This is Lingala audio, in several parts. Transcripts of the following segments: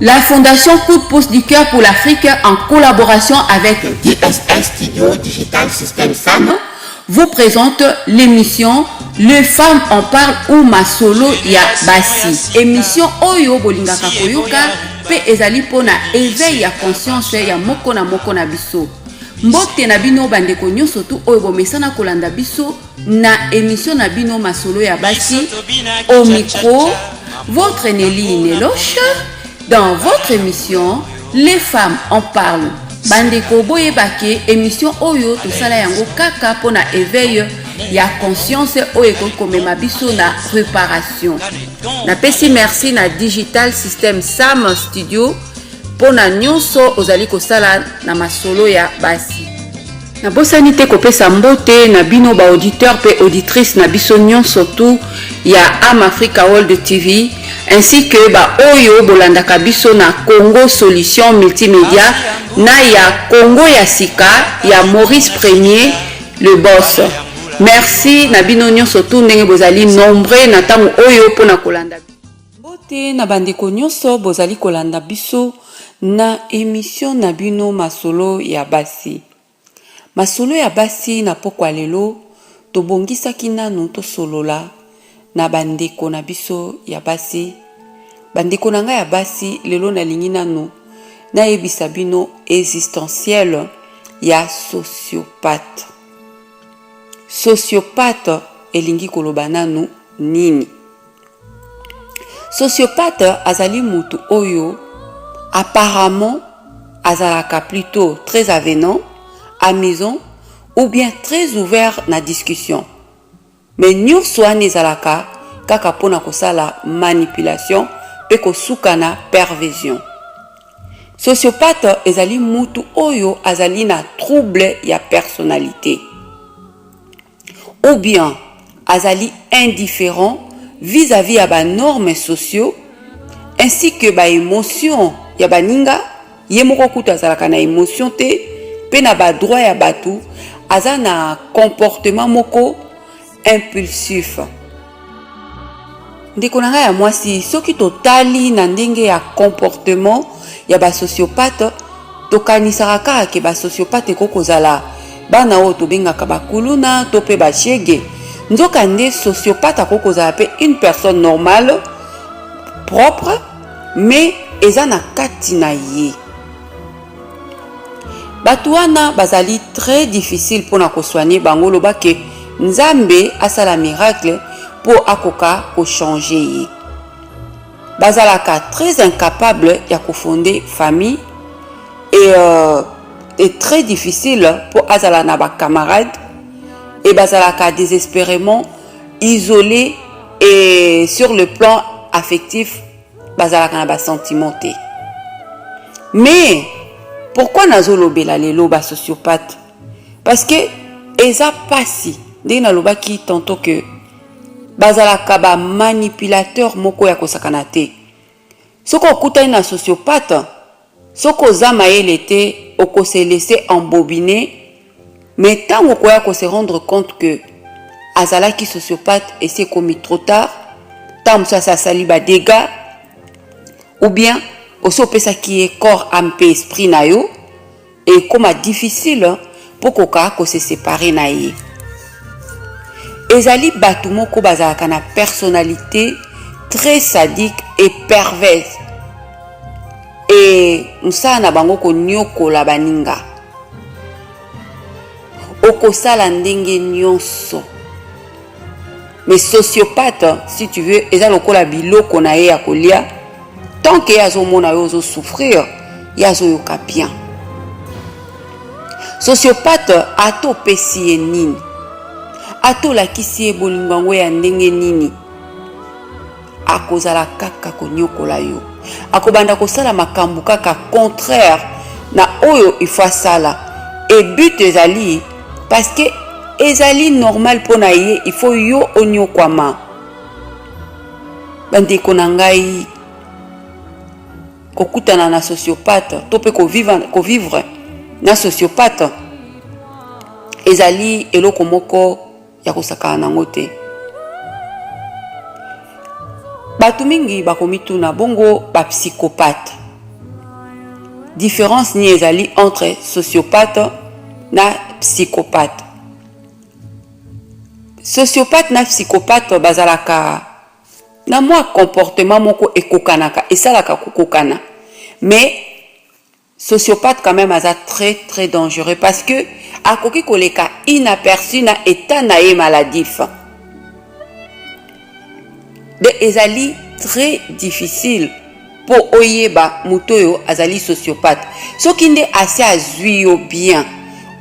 La Fondation Coup de pouce du cœur pour l'Afrique, en collaboration avec DSS Studio Digital System SAM, vous présente l'émission Les femmes en parlent ou Masolo ya Basi. Émission Oyo Bolingaka Koyoka pe ezali pona éveil ya conscience ya moko na biso. Mbote na bino bandeko nyonso tu oyo bomesana kolanda biso na émission na bino Masolo ya Basi. Au micro, votre Nelly Neloche. Dans votre émission, les femmes en parlent. Bandeko boyebake émission oyo to sala yango kaka pona éveil ya conscience oyo komema biso na réparation. Na pesi merci na Digital System SAM Studio pona nyonso ozali kosala na masolo ya basi. Na bosani te kopesa mbote na bino ba auditeur pe auditrice na biso nyonso tu ya Am Africa World TV ainsi que ba oyo bolandaka biso na Congo Solution Multimédia na ya Congo ya Sika ya Maurice Premier le boss. Merci na bino nyonso tu ndenge bozali nombreux na tango oyo pona kolanda mbote na bandeko nyonso bozali kolanda biso na émission na bino masolo ya basi. Masolo ya basi na pokwa lelo tobongisaki nanu tosolola na bandeko na biso ya basi. Bandeko na nga ya basi lelo nalingi nanu na yebisa bino existentiel ya sociopathe. Sociopathe elingi koloba nanu nini? Sociopathe azali mutu oyo apparemment azalaka plutôt très avenant, amusant ou bien très ouvert na discussion. Mais nyonso wana ezalaka kaka pona kosala manipulation pe kosuka na perversion. Sociopathe ezali mutu oyo azali na trouble ya personnalité. Ou bien azali indifférent vis-à-vis ya ba normes sociaux ainsi que ba émotion ya baninga ye moko kutu azalaka na émotion te pe na ba droit ya batu aza na comportement moko impulsif. Ndeko na nga ya mwasi soki totali na ndenge ya comportement ya ba sociopathe tokanisaka kaka ke ba sociopathe kokozala bana oyo tobengaka bakuluna to pe bashege. Nzoka nde sociopathe akokozala pe une personne normale propre mais eza na kati na ye. Batu wana bazali très difficile pona kosoigner bango loba ke Nzambe asala miracle pour akoka ko changer ye. Bazalaka très incapable ya kofonder famille et très difficile pour azala na ba camarades et bazalaka désespérément isolé et sur le plan affectif bazalaka na ba sentimenté. Mais pourquoi nazolobela lelo ba sociopathe? Parce que eza pasi ndenge nalobaki tantôt que bazalaka ba manipulateur moko ya kosakana te. Soko okutani na sociopathe, soko oza mayele te okose laisser embobiner, mais tant okoya ko se rendre compte que azalaki sociopathe et c'est commis trop tard, tant ça sali ba dégâts, ou bien oso pesa qui est corps âme pe esprit na yo et comme difficile pour koka ko se séparer na ye. Ezali batu moko bazalaka na personnalité très sadique et perverse. Et msa na bango ko nyokola baninga. Okosala ndenge nyonso. Mais sociopathe, si tu veux, eza lokola biloko na ye ya kolia. Tant que yazo mona yo zo souffrir, yazo yoka bien. Sociopathe ato pesi ye nini? Ato la kisi e bolingango ya ndenge nini? Akozala kaka konyokola yo. Akobanda kosala makambu kaka contraire na oyo ifa sala. Et but ezali parce que ezali normal pona ye, il faut yo onyokwama. Bandeko na ngai kokutana na sociopathe to pe ko vivre na sociopathe ezali eloko moko ya kosaka nango te. Batu mingi bakomituna bongo ba psychopathe. différence ni ezali entre sociopathe na psychopathe. Sociopathe na psychopathe bazalaka na moi comportement moko ekokanaka esalaka kokokana. Mais sociopathe quand même aza très très dangereux parce que akoki koleka inaperçu na état na ye maladif. De ezali très difficile pour oyeba mutoyo azali sociopathe. Soki nde assez azwi yo bien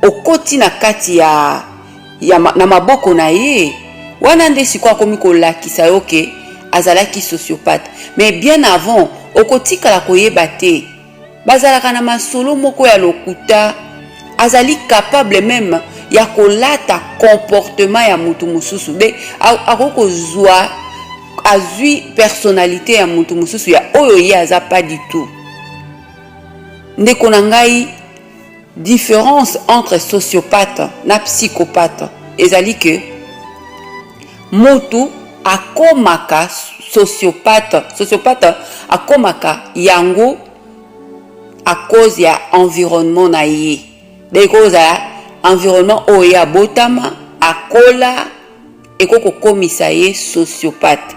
okoti na kati ya na maboko na ye wana nde siko akomi kolakisa yo ke azalaki sociopathe. Mais bien avant okotikala koyeba te bazalaka na masolo moko ya lokuta azali capable même ya kolata comportement ya mutu mususu be akoko zwa azui personnalité ya mutu mususu ya oyo ye aza pas du tout. Ndeko na ngai différence entre sociopathe na psychopathe ezali que mutu akomaka sociopathe akomaka yango à cause ya environnement na ye. De cause ya environnement oyo abotama akola ekoko komisa ye sociopathe.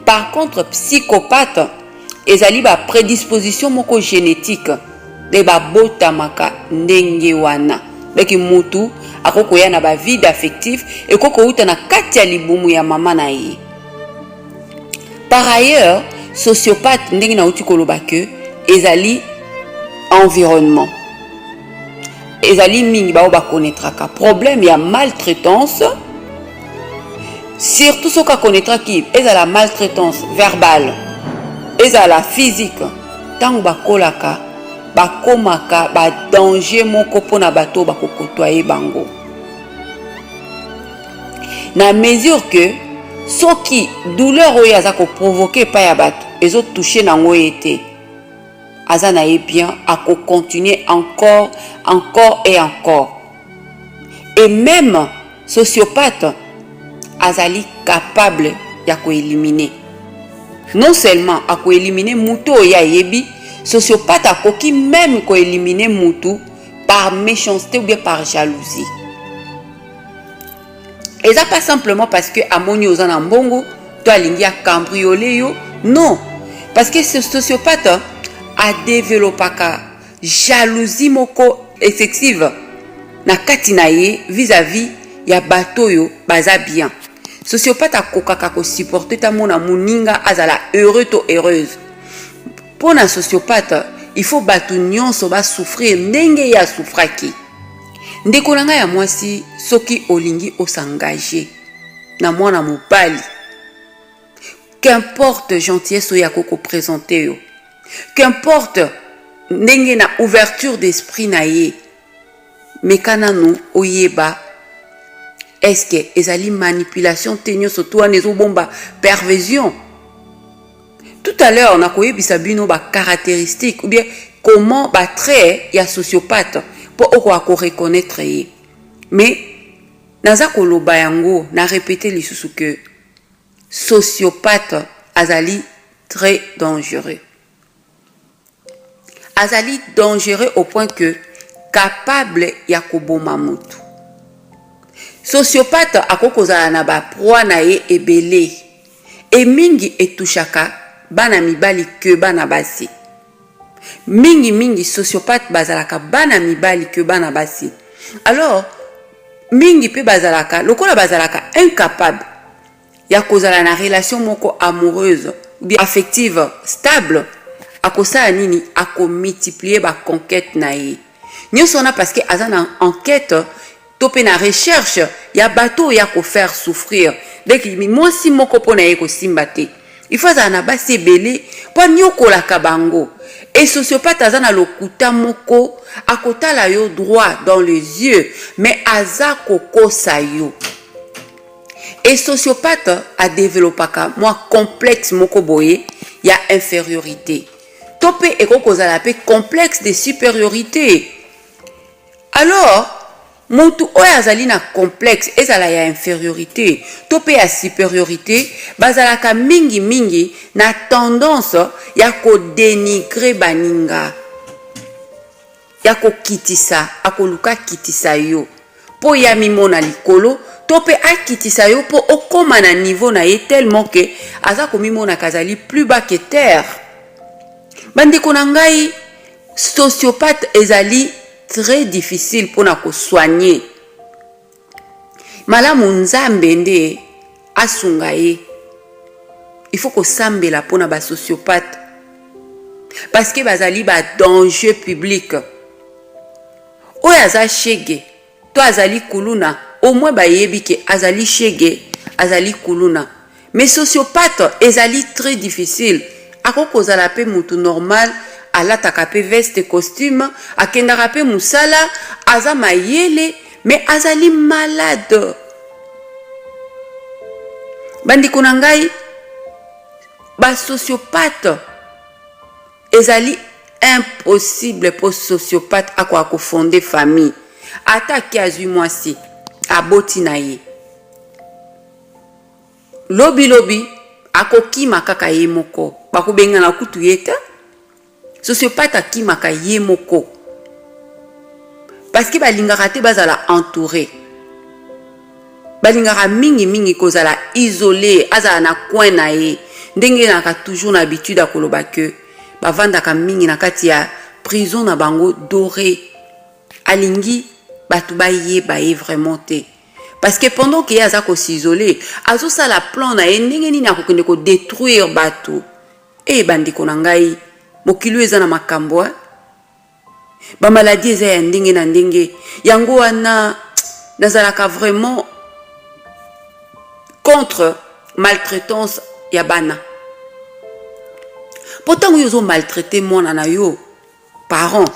Par contre psychopathe ezali ba prédisposition moko génétique de ba botamaka ndenge wana. Beki mutu akoko ya na ba vide affectif ekoko uta na kati ya libumu ya mama na ye. Par ailleurs sociopathe ndenge na uti koloba ke ezali environnement. Ezali mingi ba connaîtraka problème ya maltraitance. Surtout ce qu'on connaîtra qui est la maltraitance verbale, est la physique. Tant ba kolaka, ba komaka, ba danger moko pona bato ba kokotoyer bango. Na mesure que ce qui douleur oya za ko provoquer pa ya bato, les autres toucher nango été. Azana est bien à continuer encore et encore. Et même sociopathe azali capable ya ko éliminer. Non seulement à ko éliminer muto ya yebi, sociopathe a koki même ko éliminer mutu par méchanceté ou bien par jalousie. Et ça pas simplement parce que amoni ozana mbongo, to alingi a cambrioler yo, non, parce que ce sociopathe a développé ka jalousie moko excessive na katina ye vis-à-vis ya bato yo baza bien. Sociopathe a kokaka ko supporter ta mona muninga azala heureux to heureuse. Pour un sociopathe, il faut bato nyonso ba souffrir ndenge ya souffraki. Ndeko nanga ya mwasi soki olingi osangager na mwana mobali. Qu'importe gentillesse oya koko présenter yo. Qu'importe ndenge na ouverture d'esprit na ye. Mekana no oyeba est-ce que ezali manipulation tenyo surtout anezo bomba perversion. Tout à l'heure on a koyebisa bino ba caractéristiques ou bien comment ba trait ya sociopathe pour ko reconnaître ye. Mais naza koloba yango na répéter lisusu que sociopathe azali très dangereux. Azali dangereux au point que capable ya koboma mutu. Sociopathe akokozala na ba proie na ye ebele. E mingi etushaka bana mibali ke bana basi. Mingi sociopathe bazalaka bana mibali ke bana basi. Alors mingi pe bazalaka lokola bazalaka incapable ya kozala na relation moko amoureuse bien affective stable akosa nini ako multiplier ba conquête na ye. Nyosona parce que azana enquête topé na recherche ya bateau ya ko faire souffrir. Dès moi si moko pona ye ko simbate. Il faut azana basi belé po nyokola kabango. Et sociopathe azana lokuta moko akotala yo droit dans les yeux mais aza kokosa yo. Et sociopathe a développé moi complexe moko boye ya infériorité. Topé et kokozala pe complexe de supériorité. Alors mutu oya azali na complexe ezala ya infériorité topé ya supériorité bazalaka mingi na tendance ya ko dénigrer baninga. ya kokitisa akoluka kitisa yo po ya mimona likolo to pe akitisa yo po okoma na niveau na ye tellement que aza komimona kazali plus bas que terre. Bandeko na ngai, sociopathe ezali très difficile pona ko soigner. Malamu nzambe nde asunga ye. Il faut ko sambela pona ba sociopathe parce que bazali ba danger public. Oyo aza shege to azali kuluna au moins ba yebi ke azali shege azali kuluna. Mais sociopathe ezali très difficile. Akoko zala pe mutu normal alataka pe veste costume akendaka pe musala aza mayele mais azali malade. Bandiko na ngai, ba sociopathe ezali impossible pour sociopathe akwa ko fonder famille. Ataki azui mwasi aboti na ye. Lobi lobi akokima kaka ye moko. Bakubenga na kutu yeta. Sociopathe akimaka ye moko. Parce que balingaka te bazala entouré. Balingaka mingi kozala isolé, azala na coin na ye. Ndenge naka toujours na habitude a koloba ke bavandaka mingi na kati ya prison na bango doré. Alingi batu ba ye vraiment te. Parce que pendant qu'il y a ça ko s'isoler, azo ça la plan na ye ndenge nini akokende ko détruire batu. Bandiko na ngai, mokilo eza na makambo. Ba maladie eza ya ndenge na ndenge. Yango wana nazalaka vraiment contre maltraitance ya bana. Pourtant yozo maltraiter mwana na yo parents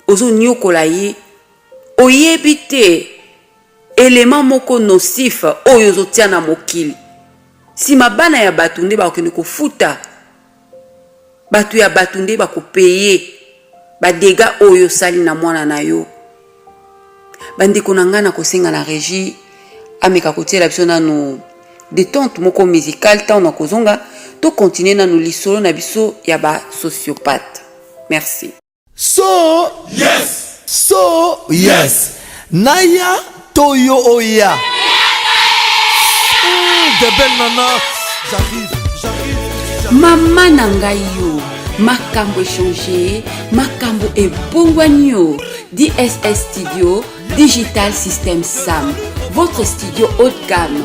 ozo nyokola ye oyebite élément moko nocif oyo ozo tia na mokili. Si mabana ya batu nde bakende kofuta batu ya batu nde bakopeye ba dégâts oyo sali na mwana na yo. Bandeko na ngana kosenga na régie ameka kotiela biso nanu détente moko musicale tant na kozonga to continuer nanu lisolo na biso ya ba sociopathe. Merci. So yes. Naya Toyo Oya. De belle nana. J'arrive. Mama nangayo. Makambo échangé. Makambo ebongwanyo. DSS Studio Digital System Sam. Votre studio haut de gamme.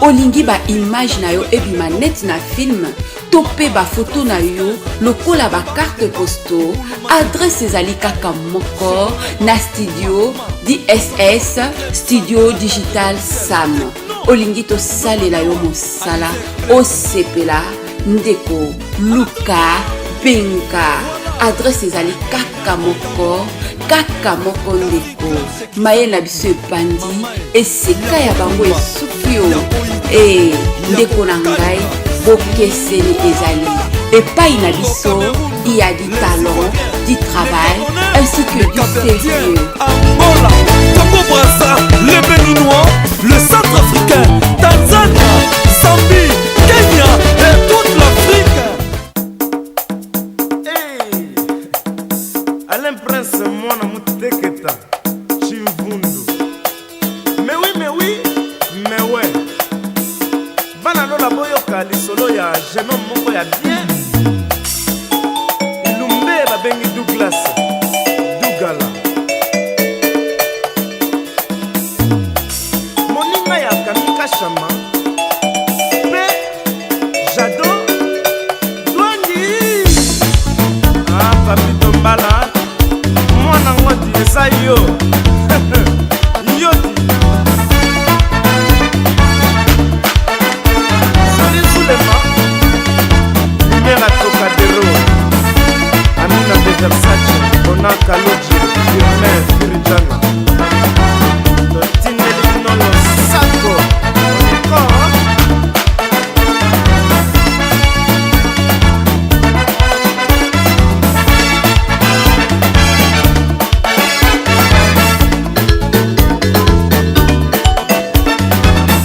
Olingi ba image na yo ebima net na film. Topé ba photo na yo, lokola ba carte posto, adresse ezali kaka moko na studio DSS Studio Digital Sam. Olingi to salela yo mosala, osepela, ndeko, luka, benga. Adresse ezali kaka moko ndeko. Maye na biso epandi, eseka ya bango esuki yo. Ndeko na ngai, bokeseni ezali. Epai na biso, il y a du talent, du travail, ainsi que du sérieux. Angola, Congo Brazza, le Béninois, le Centrafricain, Tanzania, Zambie, Kenya et toute l'Afrique. Alain Prince, moi, na muteketa, Chimvundu. Mais oui. Banano la boyoka lisolo ya jeune moko ya bien. Ilumbe babengi Douglas Dougala. Moninga ya Kamika Shama. Pe Jado Dwangi. Papi Tombala. Mwana ngoti esayo. Yoti. Primera Tocadero, Amina de Versace, Ona Kaloji, Firmin Firijana, Totine Linolo Sako,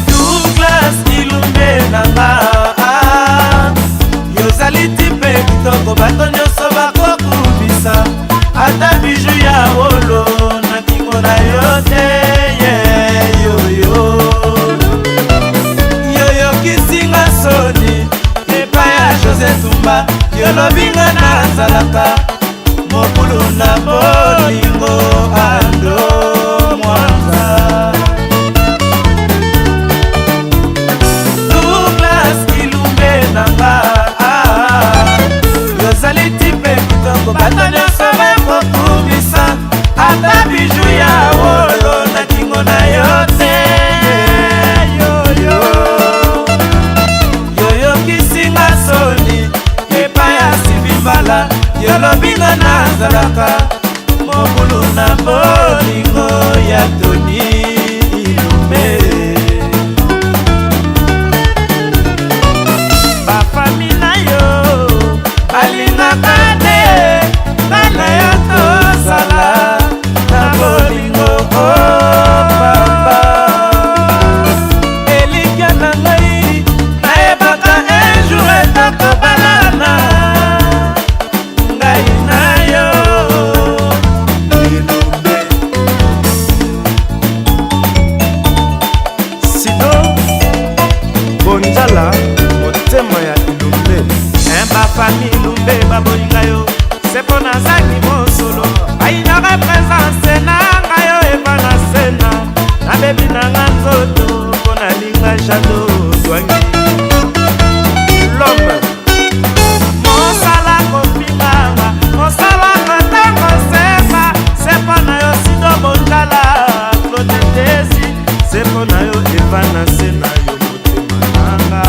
Douglas Ilumbe Nanga. Bato nyonso bakokubisa ata biju ya yolobinga nazalaka mokulu na bolingo ando mwanza Douglas Ilumbe nanga yozali tipe kitoko bato nyonso bakokubisa ata biju ya wolo na kingo na yo te yoyokisinga soni epai ya sibimbala yolobinga nazalaka mokulu na bolingo ya Tony Ilumbe bafami na yo balingaka te ngana yo tozala na bolingo pamba elikya na ngai nayebaka ejour etakobalana ngai na yo Ilumbe sino bonjala motema ya Ilumbe bafami Ilumbe babolinga yo sepo nazaki mosolo bayinaka presence na ngai yo epa na sena nabebi nanga nzoto mpo nalinga jado dwangi l'homme mosala kopinganga mosalaka ntango sepa sepo na yo sido bonjala Claude Tesi sepo na yo epa na sena yo motema nanga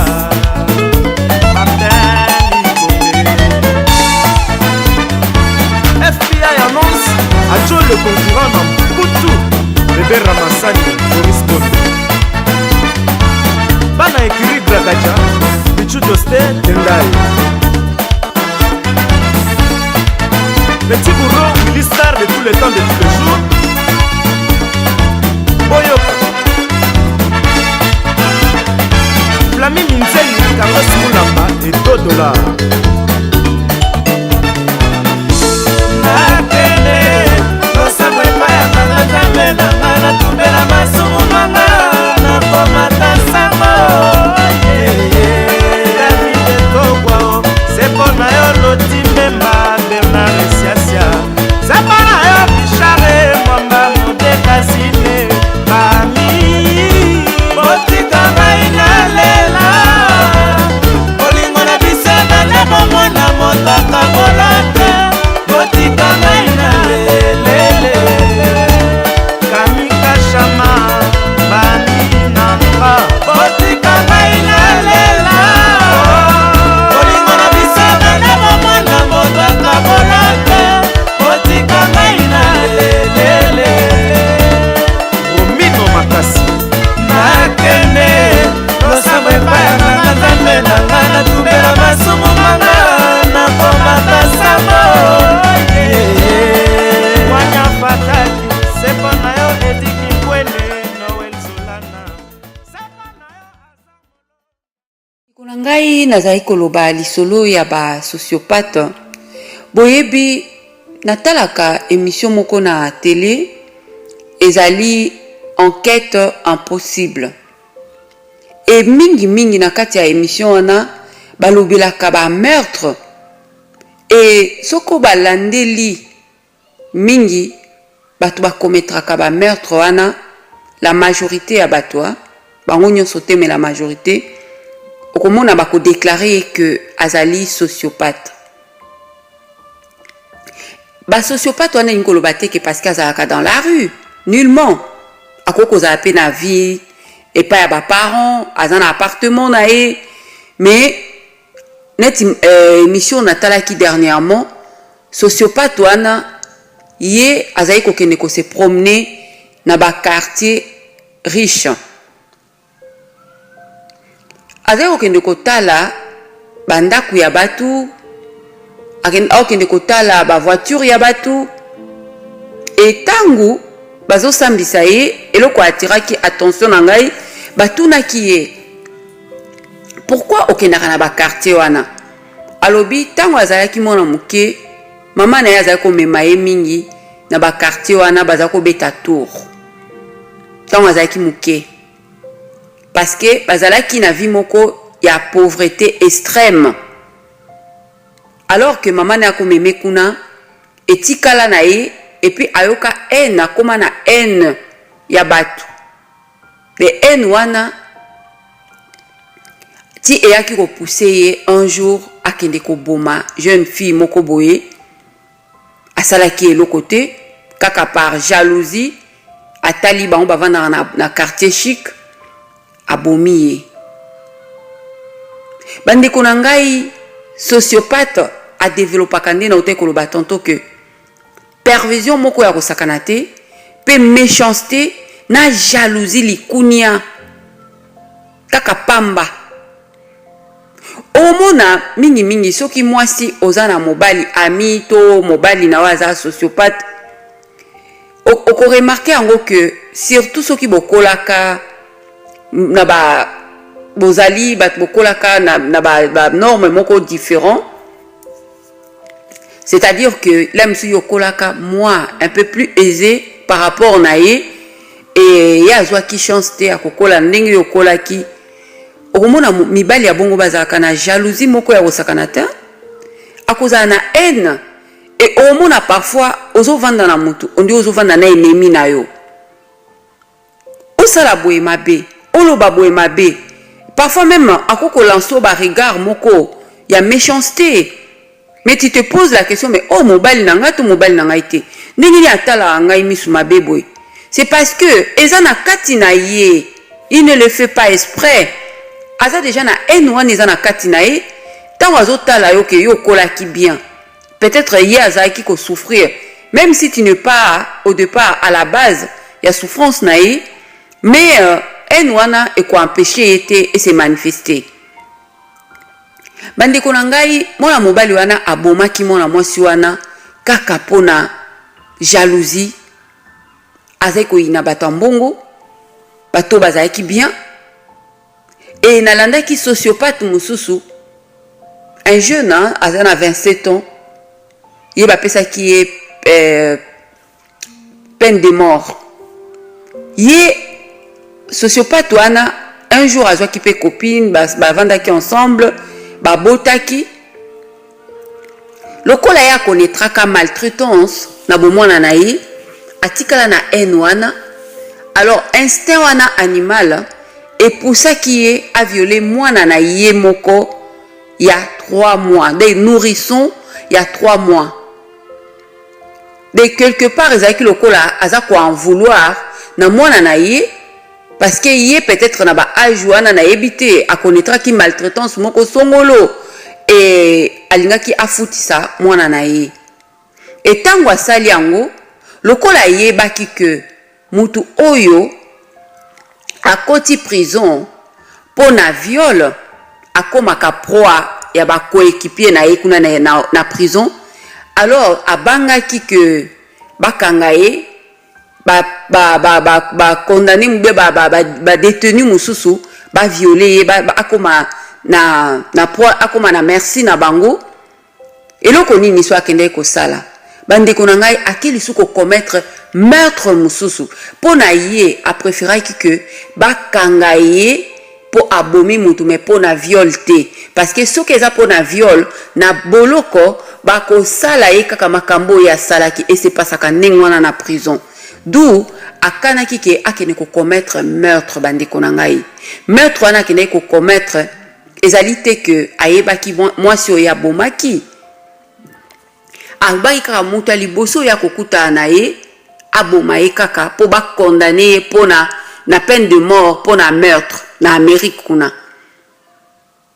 FBI annonce à Joe le concurrent dans Poutou bébé Ramassani Boris Bondo Bana écurie Gragaja Bichou Doste Tendai Petit bourreau Willy Star de tous les temps de tous les jours Boyoka Flami Minzeli Carlos Moulamba et Dodola nakende losango epai ya nanga nzambe nanga natumbela masumu manga nakomata sango davide tokwao sepo na yo loti mbemba bernard esiasia sepo na yo richare mwamba modekasine bami botika ngai nalela bolingo na biso nalemomona motaka bolate botika ngai na lelele kamika shama bani nanga botika ngai na lela bolingo na biso nalemomona motaka bolate botika ngai na lelele omino makasi nakende losambo epai ya nanga nzambe nanga natumbela masumu manga nakomata sango wanya fataki sepo na yo ediki kwele Noel Zolana sepo na yo Kuna ngai nazali koloba lisolo ya ba sociopathe boyebi natalaka émission moko na télé ezali enquête impossible et mingi na kati ya émission wana balobelaka ba meurtre et soko balandeli mingi bato bakometraka ba meurtre wana la majorité ya bato bango nyonso te mais la majorité okomona bako déclarer que azali sociopathe ba sociopathe wana ngolo bateke parce qu'azalaka dans la rue nullement akoko za pe na vie et pas ya ba parents azana appartement na e mais net émission natalaki dernièrement sociopathe wana ye azali kokende ko se promener na ba quartier riche azali kokende kotala bandaku ya batu akende kotala ba voiture ya batu et tangu bazo sambisa ye eloko atiraki attention na ngai batunaki ye pourquoi okendaka na ba quartier wana alobi tango azalaki mwana muke mama na ye azali komema ye mingi na ba quartier wana baza kobeta tour tango azalaki muke parce que bazalaki na vie moko ya pauvreté extrême alors que maman na ko meme kuna etikala na ye et puis ayoka haine akoma na haine ya batu de haine wana ti eyaki ko pousser ye un jour akende ko boma jeune fille moko boye asalaki eloko te kaka par jalousie atali bango bavanda na quartier chic abomi ye bandeko na ngai sociopathe a développé kande na ote koloba tantôt que perversion moko ya kosakana te pe méchanceté na jalousie likunia kaka pamba omona mingi soki mwasi oza na mobali ami to mobali na waza sociopathe oko remarquer yango que surtout soki bokolaka na ba bozali bat bokolaka na ba norme moko différent, c'est-à-dire que l'homme si yokolaka moi un peu plus aisé par rapport na ye et ya zwa ki chance te akokola ndenge yokolaki okomona mibali ya bongo bazalaka na jalousie moko ya kosakana te akozala na haine et omona parfois ozovanda na mutu ondi ozovanda na ennemi na yo osala boye mabe oloba boye mabe parfois même akoko lanso ba regard moko ya méchanceté mais tu te poses la question mais oh mobali na ngai to mobali na ngai te ndenge ni atala ngai misu mabe boye c'est parce que eza na kati na ye il ne le fait pas exprès aza déjà na haine wana eza na kati na ye tango azotala yo ke yo kolaki bien peut-être ye azalaki ko souffrir même si tu n'es pas au départ à la base il y a souffrance na ye mais haine wana eko empêcher ete et se manifester bandeko na ngai mwana mobali wana abomaki mwana mwasi wana kaka pona jalousie azai ko ina bato mbongo bato bazalaki bien et nalandaki sociopathe mususu un jeune azana 27 ans il va penser qui est peine de mort yé sociopathe wana un jour azwa ki pe copine bavandaki ensemble babotaki lokola ya konetraka maltraitance na bomwana na ye atikala na haine wana alors instinct wana animal epusaki ye a violer mwana na ye moko il y a 3 mois des nourrissons il y a 3 mois de quelque part ezaki lokola aza ko en vouloir na mwana na ye parce que yé peut-être na ba âge wana na ebité a connaîtra ki maltraitance moko songolo et alingaki afutisa mwana na ye et tango asali yango lokola ye baki que mutu oyo akoti prison pona viol akomaka proie ya ba coéquipier na ye kuna na prison alors abangaki que bakanga ye condamné mbe ba détenu mususu ba violer akoma na proie akoma na merci na bango eloko nini so akende ko sala bandeko na ngai akeli suko commettre meurtre mususu pona ye a préféré que bakanga ye po abomi mutu mais pona viol te parce que soki eza pona viol na boloko bako sala ye kaka makambo ya salaki et c'est pas ça ndenge wana na prison d'où akanaki ke akene ko commettre meurtre bandeko na ngai meurtre wana akene ko commettre ezali te que ayebaki mwasi oyo abomaki abaki kaka mutu ya liboso ya kokuta na ye aboma ye kaka po bakondane ye pona na peine de mort pona meurtre na Amérique kuna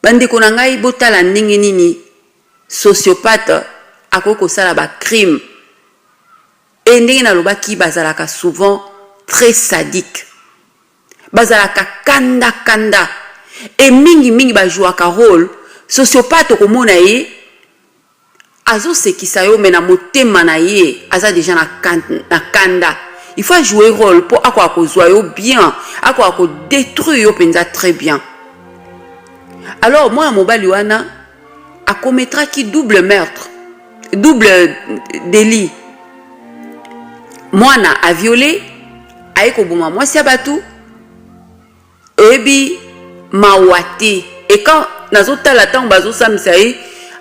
bandeko na ngai botala ndenge nini sociopathe akoki kosala ba crime et ndenge nalobaki bazalaka souvent très sadique bazalaka kanda et mingi bajouaka rôle sociopathe okomona ye azosekisa yo me na motema na ye aza déjà na kanda il faut jouer rôle pour akoka kozwa yo bien akoka kodétruire yo penza très bien alors moi mobali wana akometraki double meurtre double délit mwana a violé aiko boma mwasi ya batu ebi mawate et quand nazotala tango bazosamisa ye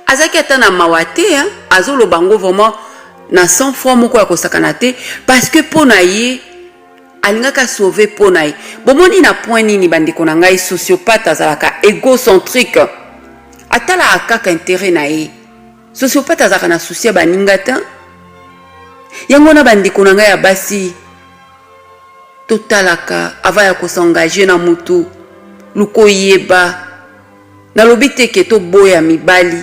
azaki ata na mawate azolo bango vraiment na 100 fois moko ya kosakana te parce que pona ye alingaka sauver pona ye bomoni na point nini bandeko na ngai sociopathe azalaka égocentrique atala kaka intérêt na ye sociopathe azalaka na souci ya baninga ta yango na bandeko na ngai ya basi totalaka ava ya kosengager na mutu luko yeba nalobi te ke toboya mibali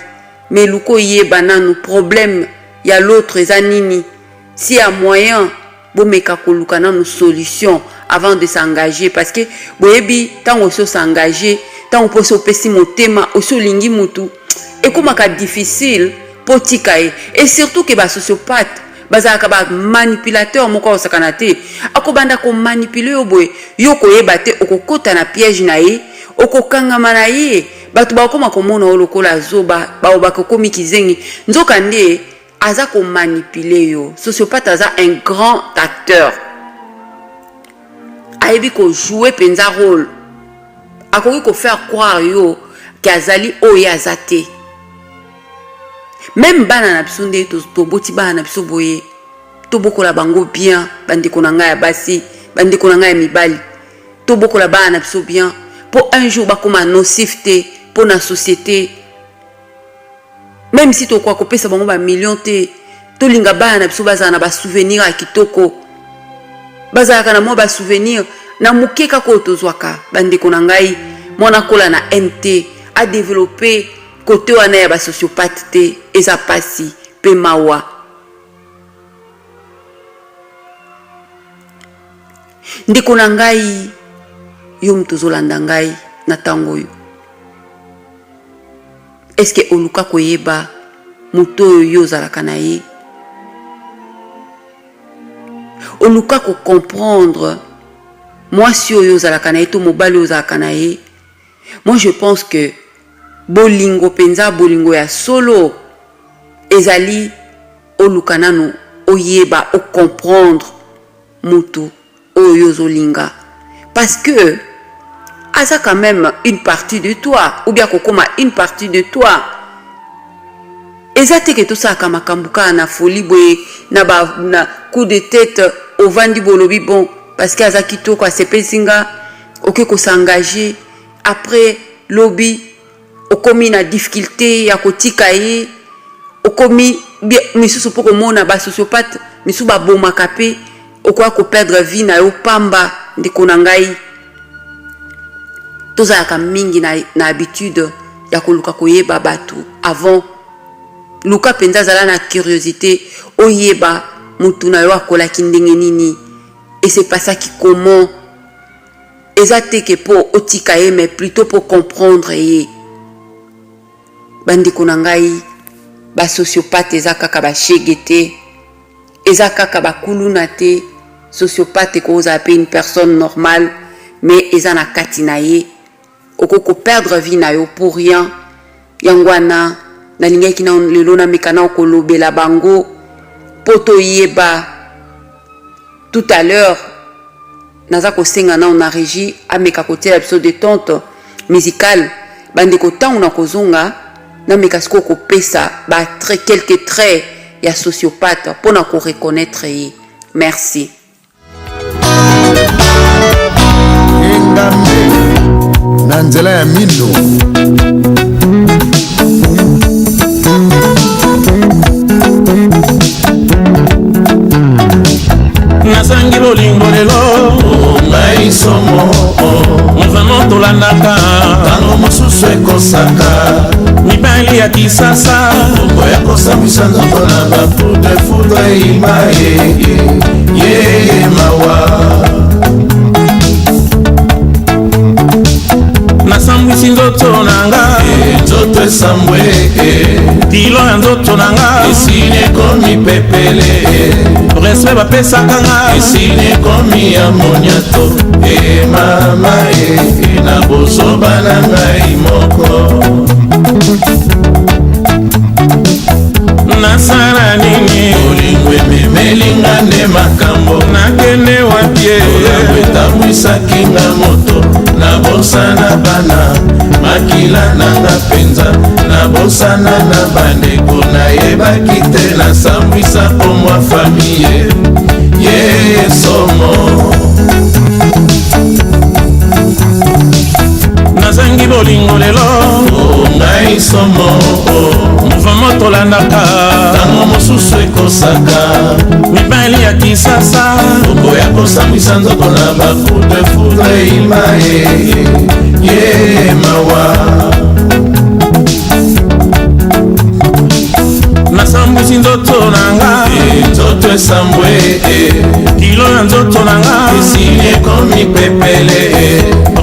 mais luko yeba nanu problème ya l'autre eza nini si ya moyen bomeka koluka nanu solution avant de s'engager parce que boyebi tango so s'engager tango poso pesi motema oso lingi mutu ekomaka difficile potika et surtout que ba sociopathe bazaka ba manipulateur moko osakana te akobanda ko manipuler yo boye yo koyeba te okokota na piège na ye okokangama na ye batu bakoma komona olokola zoba bakokomi kizengi nzoka nde aza ko manipuler yo sociopathe aza un grand acteur ayebi ko jouer penza rôle akoki ko faire croire yo kazali oyo azate même bana na biso nde toboti bana na biso boye tobokola bango bien bandeko na ngai ya basi bandeko na ngai ya mibali tobokola bana na biso bien pour un jour bakoma nocif te pour na société même si tokwa kopesa bango ba million te tolinga bana na biso bazala na ba souvenir ya kitoko bazalaka na mo ba souvenir na mukeka ko tozwaka bandeko na ngai mwana kola na NT a développer côté wana ya ba sociopathe te eza pasi pe mawa ndeko na ngai yo mtozolanda ngai na tango yo est-ce que oluka koyeba muto yo zalaka na ye oluka ko comprendre moi si yo zalaka na ye to mobali yo zalaka na ye moi je pense que bolingo penza bolingo ya solo ezali oluka nanu oyeba o comprendre mutu oyo zolinga parce que asa quand même une partie de toi ou bien kokoma une partie de toi ezate que tout ça kama kambuka na folie boye na ba na coup de tête au vandi bolobi bon parce que asa kitoko asepesinga oke ko s'engager après lobby okomi na difficulté ya kotika ye okomi misusu poko mona ba sociopathe misu ba bomaka pe okwa ko perdre vie na yo pamba ndeko na ngai tozalaka mingi na habitude ya koluka koyeba batu avant luka penza zala na curiosité oyeba mutu na yo akolaki ndenge nini et c'est pas ça qui comment ezate ke po otika ye mais plutôt pour comprendre ye bandeko na ngai ba sociopathe eza kaka ba shegete eza kaka ba kuluna te sociopathe ko oza pe une personne normale mais eza na kati na ye okoko perdre vie na yo pour rien yangwana na lingaki na lelo na mekana kolobela bango poto yeba tout à l'heure naza ko senga na on a régie ameka côté l'épisode de tente musicale bandeko tangu na kozonga na mekasko ko pesa ba très quelques traits ya sociopathe pour na ko reconnaître ye merci na nzela ya mino nasangi lolingo lelo ngai somo mozano tolandaka tango mosusu ekosaka mibali ya kisasa bongo ya kosambisa nzoto na bafudefude eyima ye mawa nasambwisi nzoto nanga nzoto esambwe tilo ya nzoto nanga esili ekomi pepele respect bapesaka nga esili ekomi ya moniato mama na bozoba na ngai moko nasala nini olingo ememelinga nde makambo nakende wapi ye etambwisaki nga moto nabosana bana makila nanga penza nabosana na bandeko nayebaki te nasambwisa po mwa famille ye somo nazangi bolingo lelo ngai somo muvamo tolandaka ntango mosusu ekosaka mibali ya kisasa okoya kosambwisa nzoto na bakude fudre ima ye mawa nasambwisi nzoto nanga nzoto esambwe kilo ya nzoto nanga esili ekomi pepele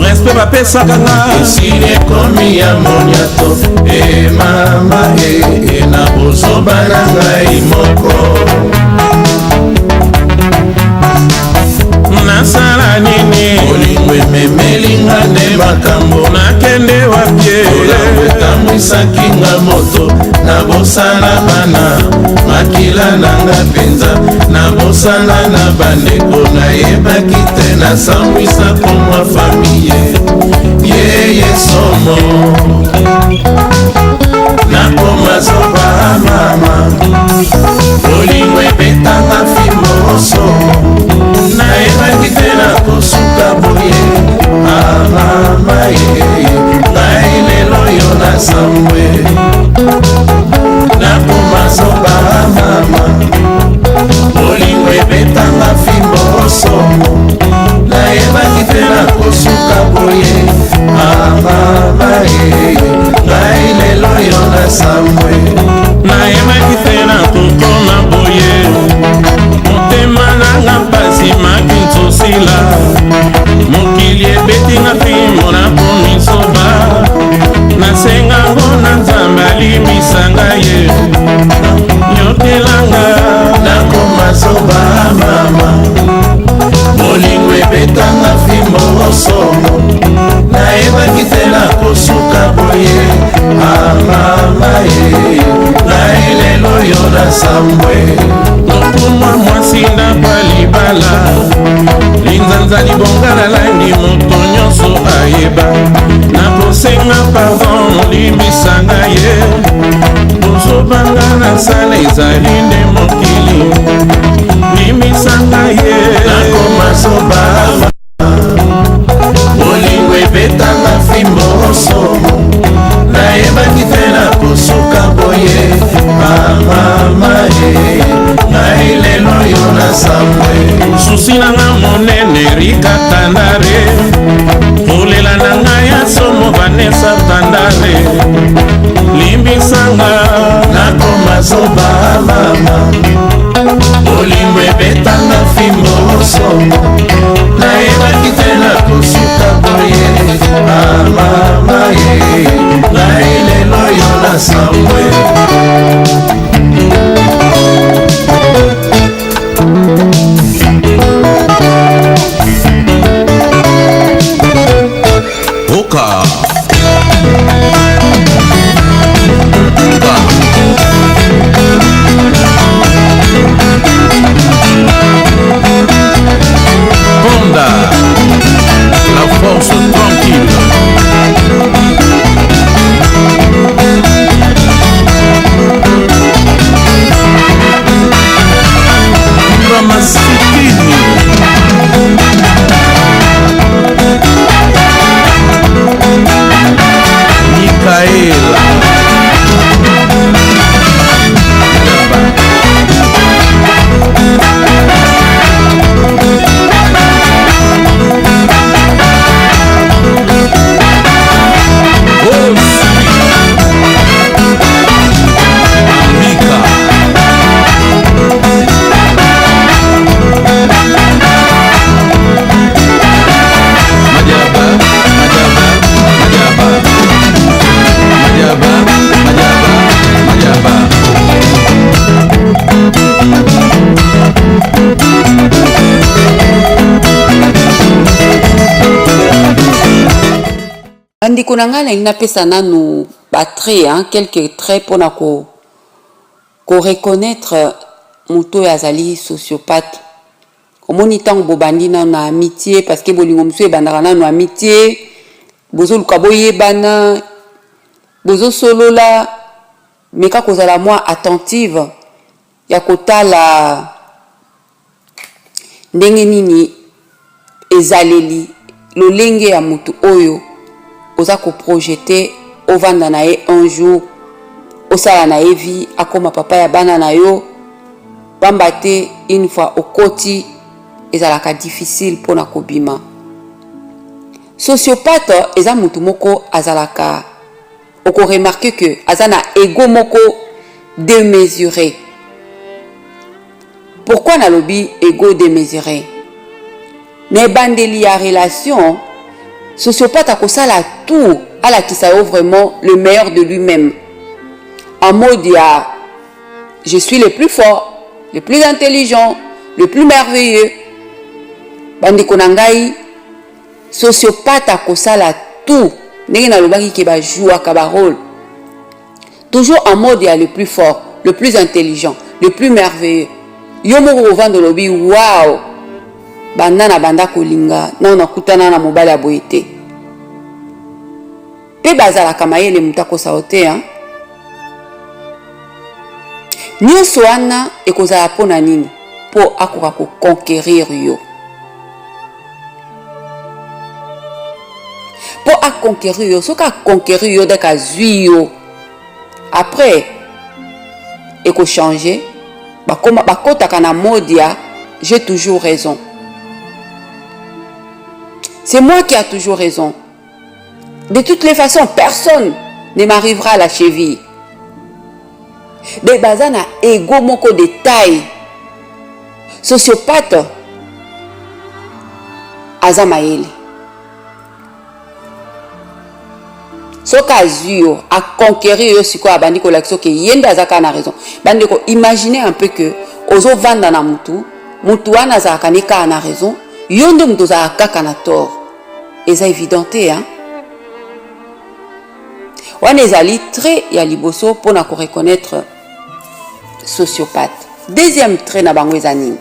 respect bapesaka nga esili ekomi ya moniato mama na bozoba na ngai moko nasala nini olingo ememelinga nde makambo nakende wapie olango etambwisaki nga moto nabosana bana makila nanga penza nabosana na bandeko nayebaki te nasambwisa komwa famille yeye somo nakoma zoba mama olingo ebetanga fimbo somo nayebaki te nakosuka boye mama yeye ngai lelo yo nasambwe nakoma zoba mama olingo ebetanga fimbo somo nayebaki te nakosuka boye mama yeye ngai lelo yo nasambwe nayebaki te nakokoma boye motema nanga mpasi makinzosila mokili ebetinga fimbo nakomisoba nasengango na nzambe alimisanga ye yotelanga nakoma zoba mama bolingo ebetanga fimbo osomo nayebaki te nakosuka boye mama ye ngai lelo yo nasambwe nokumwa mwasi ndapalibala linzanza libongala langi moto nyonso ayeba nakosenga pardon limbisanga ye tozobanga na sala ezali nde mokili limbisanga ye nakoma zoba bolingo ebetanga fimbo osomo nayebaki te nakosuka boye mama ye ngai lelo yo nasambwe susi nanga monene rika tandare kolela na ngai ya somo vanesa tandare limbisanga nakoma zoba mama bolingo ebetanga fimbo osomo nayebaki te nakosuka boye mama ye ngai lelo yo nasambwe Oka Honda, la force tranquille. Masikini Mikaela bandeko na ngai nalingi napesa nanu batrait quelques traits mpona ko reconnaître moto oyo azali sociopathe omoni tango bobandi na amitié parce que bolingo musu ebandaka na amitié bozo luka boyebana bozo solola meka kozala moi attentive ya kotala ndenge nini ezaleli lolenge ya mutu oyo oza ko projeter ovanda na ye un jour osala na ye vie akoma papa ya bana na yo pamba te une fois okoti ezalaka difficile pona kobima. Sociopathe eza mutu moko azalaka oko remarquer que azana ego moko démesuré. Pourquoi na lobi ego démesuré? Ne bandeli ya relation sociopathe akosala tout ala qui ça vraiment le meilleur de lui-même. En mode ya je suis le plus fort, le plus intelligent, le plus merveilleux. Bandi konangai sociopathe akosala tout ndenge na lobaki ke ba joua ka ba rôle. Toujours en mode ya le plus fort, le plus intelligent, le plus merveilleux. Yo moko vando lobi wow. Banda banda kolinga na nakutana na mobali aboyete. Pe bazala kama yele mutako saote hein. Nyonso wana ekozala pona nini po akoka ko conquérir yo. Po a conquérir yo, soka conquérir yo daka zui yo. Après eko changer bakota kana modia j'ai toujours raison. C'est moi qui a toujours raison. De toutes les façons, personne ne m'arrivera à la cheville. De bazana ego moko de taille. Sociopathe azamaeli. Soka zuyo a conquérir yo siko abandi ko lakso ke yende azaka na raison. Bandi ko imaginez un peu que ozo vanda na mutu wana azaka nika na raison, yonde mutu azaka na tort. Eza évidenté hein. Wana ezali trait ya liboso pona ko reconnaître sociopathe. Deuxième trait na bango ezani.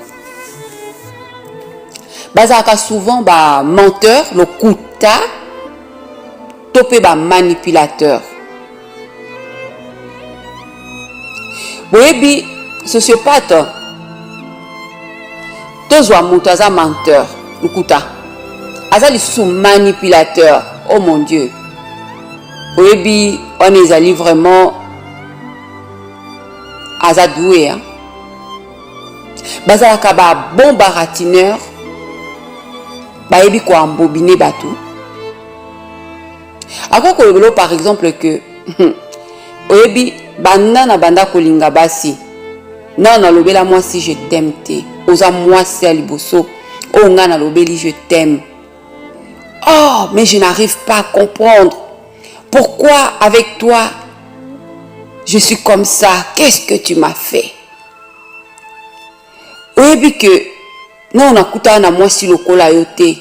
Bazaka souvent ba menteur, le kuta, topé ba manipulateur. Boyebi sociopathe tozwa mutu aza menteur, le kuta. Aza lisusu manipulateur. Oh mon Dieu. Oyebi on ezali vraiment aza doué hein. Bazalaka ba bon baratineur. Bayebi ko ambobine batou. Akoko yebelo par exemple que oyebi banda na banda kolinga basi. Non na lobela moi si je t'aime te. Oza moi si aliboso. O nga na lobeli je t'aime. Oh, mais je n'arrive pas à comprendre. Pourquoi avec toi, je suis comme ça? Qu'est-ce que tu m'as fait? Oui, que non, on a coupé à moi si le cola yoté.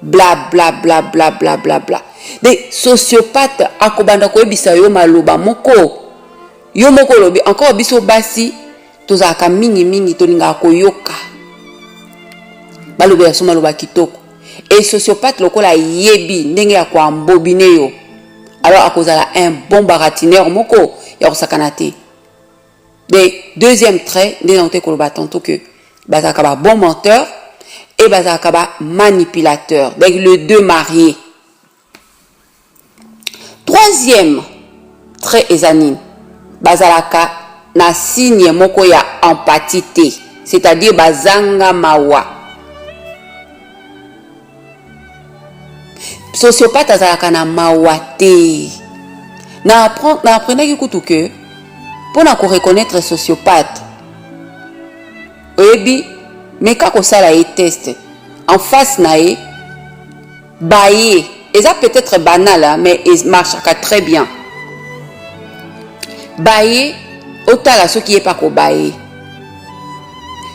Bla bla bla bla bla bla bla. Des sociopathes à kobanda ko ebisa yo maloba moko. Yo moko lobi encore biso basi tozaka mingi mingi tolinga ko yoka. Baloba so maloba kitoko. Et sociopathe lokola yebi ndenge ya kwa mbobine yo. Alors à cause de un bon baratineur moko ya kosakanate. Mais deuxième trait, ndenge koloba tantôt que bazaka ba bon menteur et bazaka ba manipulateur. Donc les deux mariés. Troisième trait ezanine. Bazalaka na signe moko ya empathie, c'est-à-dire bazanga mawa. Sociopathe azalaka na mawate. Na apprenez que pour na ko reconnaître sociopathe. Oyebi mais kako sala e test en face na e baye. Et ça peut-être banal hein, mais il marche très bien. Baye otala ce qui est pas ko baye.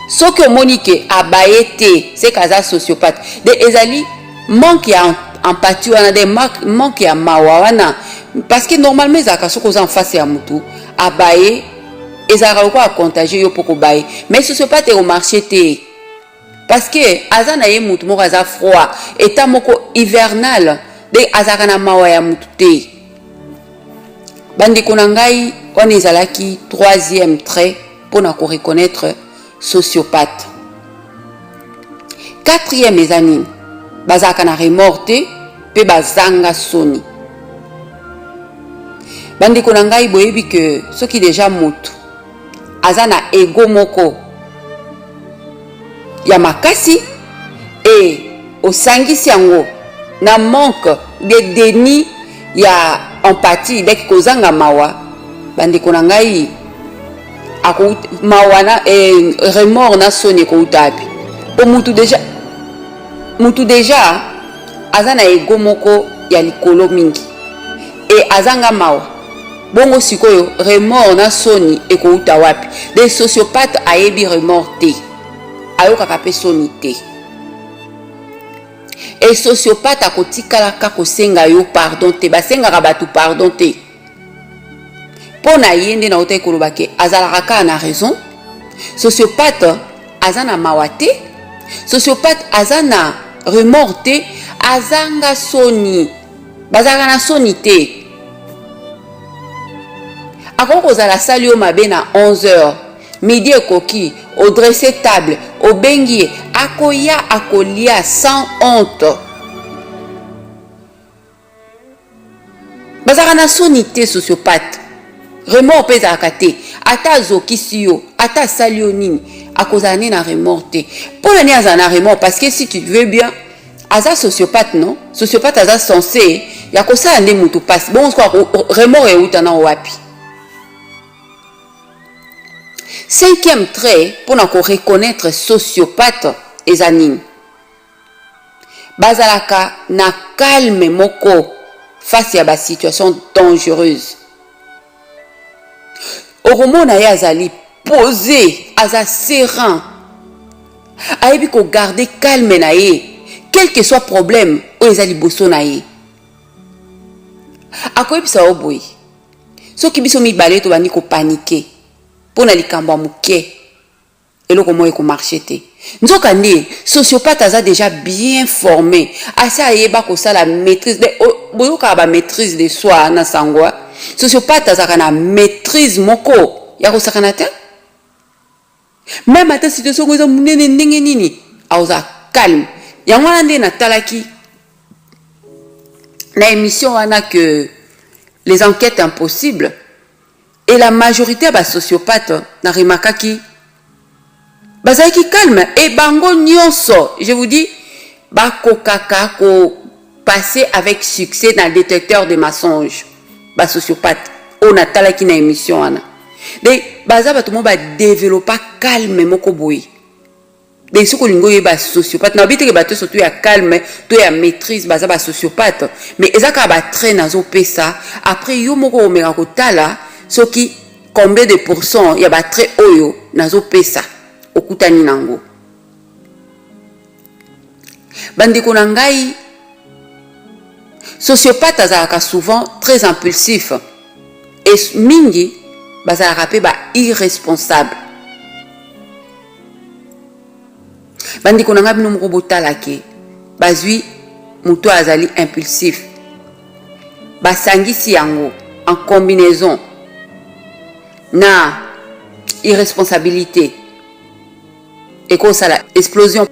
Ce que Monique a baye c'est kaza sociopathe. De ezali manque ya empathie wana des manque ya mawa wana parce que normalement ezaka soko za en face ya mutu abaye ezaka ko contagier yo poko baye mais sociopathe au marché te parce que aza na ye mutu moko aza froid eta moko hivernal de azaka na mawa ya mutu te. Bandeko na ngai wana ezalaki troisième trait mpona koreconnaître sociopathe. Quatrième eza nini? Bazalaka na remords te mpe bazanga soni. Bandeko na ngai boyebi ke soki deja mutu aza na ego moko ya makasi et osangisi yango na manque de déni ya empathie deki kozanga mawa, bandeko na ngai mawa na remords na soni ekouta api po mutu deja aza na ego moko ya likolo mingi et azanga mawa bongo sikoyo remords na soni ekouta wapi? Des sociopathes ayebi remords te, ayokaka pe soni te. Et sociopathe akotikalaka kosenga yo pardon te, basengaka bato pardon te. Pona ye nde na ota ekoloba ke azalaka na raison. Sociopathe aza na mawa te, sociopathe aza na remords te, azanga soni, bazalaka na soni te. Akoko kozala sali yo mabe na 11h, midi ekoki, odresse table, obengi akoya akolia sans honte. Bazalaka na soni te sociopathe. Remords pe ezalaka te, ata azokisi yo, ata asali yo nini, akozala ne na remords te. Mpona nini azala na remords? Parce que si tu veux bien, aza sociopathe non? Sociopathe aza censé ya kosala nde mutu pasi. Bon, remords euta na wapi? Cinquième trait pour nous reconnaître sociopathe eza nini? Bazalaka na calme moko face à ba situation dangereuse. Oromona ya azali posé, aza serein. Ayebi ko garder calme na ye, quel que soit problème o ezali boso na ye. Akoyebisa oboyi. Soki biso mibale to bandi ko paniquer. Pour na likambo muke eloko mo eko marché te. Nzoka nde sociopathe aza déjà bien formé, asa ayeba ko sala maîtrise de boyoka ba maîtrise de soi na sangwa. Sociopathe aza na maîtrise moko ya ko sakana te. Même ata situation ko za munene ndenge nini, aoza calme. Yango nde na talaki na émission wana que les enquêtes impossibles. Et la majorité des sociopathes na remakaki bazaki calme et bango nyonso, je vous dis, bako kaka ko passer avec succès dans le détecteur de mensonges. Ba sociopathe on a talaki na émission ana. De baza bato mo ba développer calme moko boyi. De soko lingo ye ba sociopathe na biteke bato surtout ya calme, to ya maîtrise baza ba sociopathe, mais ezaka ba traîne azo pesa après yo moko omeka ko tala soki combien de pourcents ya ba très oyo nazo pesa okutani nango. Bandeko na ngai sociopathe azalaka souvent très impulsif et mingi bazalaka pe ba irresponsable. Bandeko na ngai bino moko botalaki bazwi muto azali impulsif, basangisi yango en combinaison na irresponsabilité et ko sala explosion.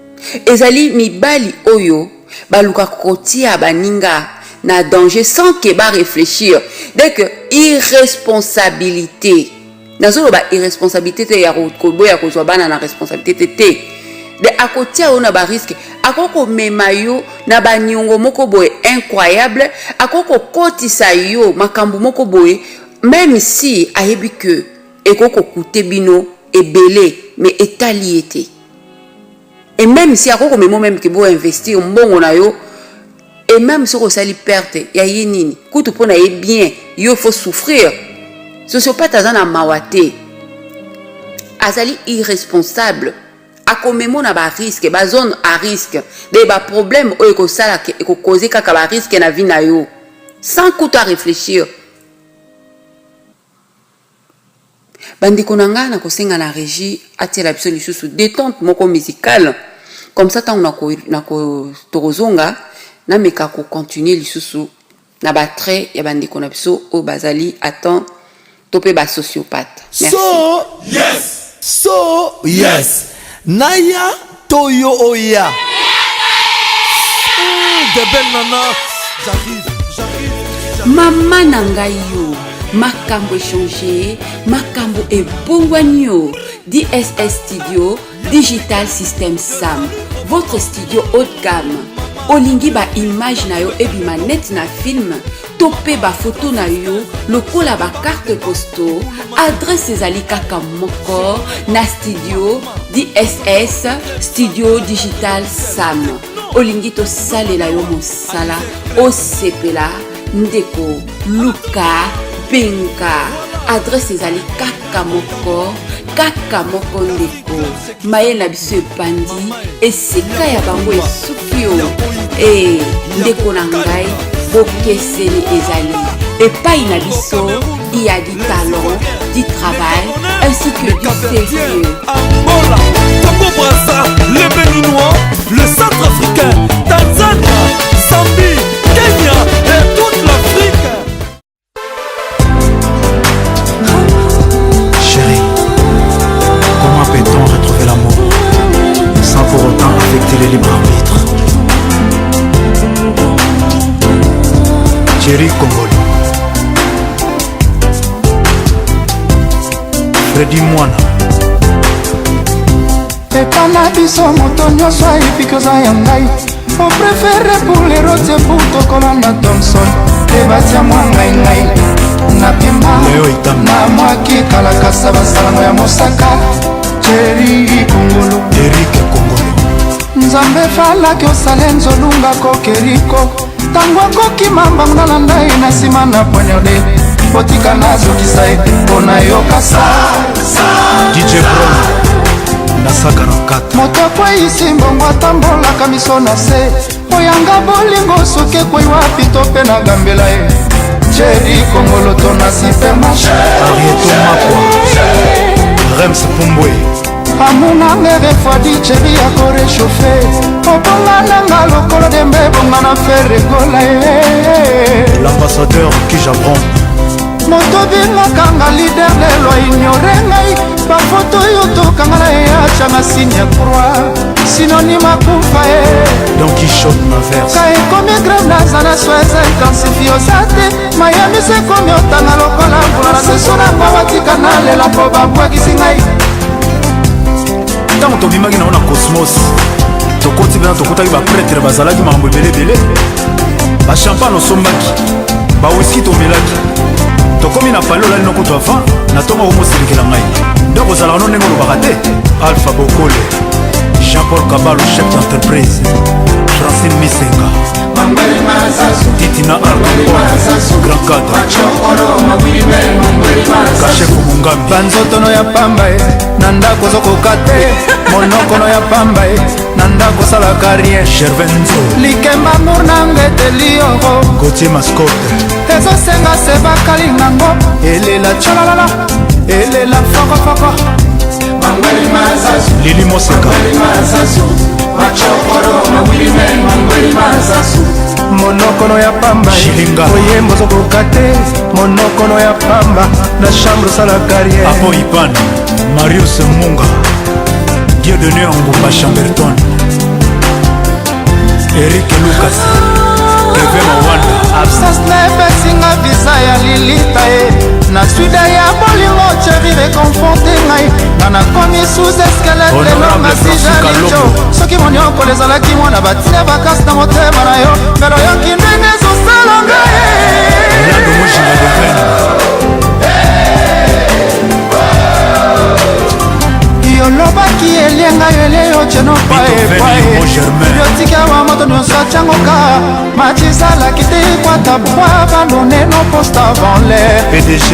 Ezali mibali oyo baluka kotia baninga na danger sans que ba réfléchir. Dès que irresponsabilité nazo ba irresponsabilité te ya koboya kozwa bana na responsabilité te de akotia ona ba risque akoko memayo na ba nyongo moko boye incroyable, akoko kotisa yo makambu moko boye même si ayebi que ekoko koute bino ebele mais etali été. Et même si akoko memo même que bo investir mbongo na yo et même si osali perte ya yenini kutu pona ye bien yo faut souffrir. Sociopathe azana mawate azali irresponsable akomemo na ba risque ba zone à risque de ba problème o eko sala eko causer kaka ba risque na vie na yo sans coûte à réfléchir. Bandeko nanga na kosenga na régie atela biso lisusu détente moko musicale comme ça tant nako torozonga na meka ko continuer lisusu na ba trait ya bandeko na biso o bazali attend topé ba sociopathe. Merci. So yes. Naya Toyo Oya. De belles nanas. J'arrive. Maman nangai yo. Makambo échangé, makambo ebongwanyo. DSS Studio Digital System Sam. Votre studio haut de gamme. Olingi ba image na yo ebima net na film. Topé ba photo na yo, lokola ba carte posto, adresse ezali kaka moko na studio DSS Studio Digital Sam. Olingi to salela yo mosala, osepela, ndeko, luka, benga. Adresse ezali kaka moko ndeko. Maye na biso ebandi, esika ya bango esuki yo. Ndeko na ngai, bokeseni ezali. Epai na biso, il y a du talent, du travail, ainsi que du sérieux. Angola, Congo Brazza, le Béninois, le Centrafricain, Tanzania, Zambie, Kenya et toute l'Afrique. Chérie, comment peut-on retrouver l'amour sans pour autant affecter le libre arbitre? Thierry Congolo, Freddy Mwana. Epana biso moto nyonso epikoza ya ngai o préféré pour les rotes pour tokolanda Thompson ebatia mwa ngai na pima na mwaki kalakasa basalango ya mosaka Thierry Congolo Eric Congolo. Nzambe falaki osale nzolunga kokeriko tango akokima mbango na ndai na nsima na poignarde botika nazokisa ete mpona yokasa DJ Brown Nasa 44. moto akweyisi mbongo atambolaka miso na se oyanga bolingo soki ekwei wapi to mpe na gambela ye Thierry Congolo to na supermarché Arieto Makwa Rems Pumbwe amunanga refadi Thierry akorechauffe obongananga lokolo dembe ebongana fe regola ye l'ambassadeur Kijabron. moto bingakanga lider lelo ignore ngai bafoto oyo tokanga na ye acanga signe ya croix synonyme akufa ye Don Quichotte Maverse. ka ekomi grave naza na soeze intensifie oza te mayamisi ekomi otanga lokola mvula na seso na mpo batika nalela mpo babwakisi ngai ntango tobimaki nango na cosmos tokoti mpena tokotaki bapretre bazalaki makambo ebelebele bachampagne osombaki bawiski tomelaki tokomi na pale olali nokutu avant na ntongo okomoselekela ngai nde kozalaka no ndenge olobaka te Alpha Bokole Jean-Paul Kabalo chef d'entreprise Francine Misenga Titina Alcapone Grand Cadre Kachefu Mungambi banzotono ya pamba ye na ndako ozokoka te monokono ya pamba ye na ndako osalaka rien Gervenzo likemba mur nanga eteli yoko Gauthier Mascotte ezosenga se bakalingango elela tcholalala elela fokofoko Lili Moseka monokono ya pamba Shilinga oyembo ozokoka te monokono ya pamba na chambre osalaka rien Apo Ipan Marius Munga Dieudonné Ngumba Chamberton Eric Lucas Kevin Mawanda absence na epesinga visa ya lilita ye na suide ya bolingo Thierry reconforte ngai nga nakomi sous eskelete lelo ngasijalico soki moniokolo ezalaki mwana batina bakasi na motema na yo mbelo yoki ndenge ezosala ngai yolobaki elienga yele yo ceno paepae yotikawa moto nyonso atyangoka machi ezalaki te ekwata bwa bandone no poste avant l'air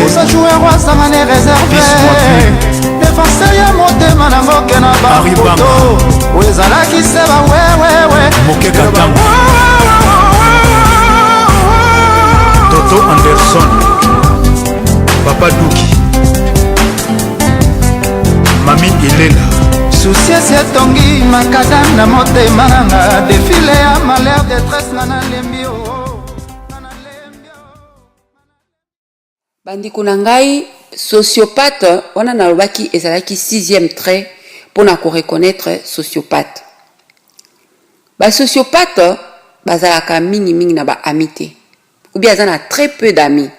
osa joueur wazanga ne réserve défenseur ya motema nango ke na bapoto oyo ezalaki se bawewewe Toto Anderson Papa Duki Mami Ilela susiesi etongi makadam na motema nanga defile ya malheur détresse nga nalembi o. Bandeko na ngai sociopathe wana nalobaki ezalaki 6e trait mpona koreconnaître sociopathe. Sociopathe bazalaka mingi na baami te ou bien aza na très peu d'amis.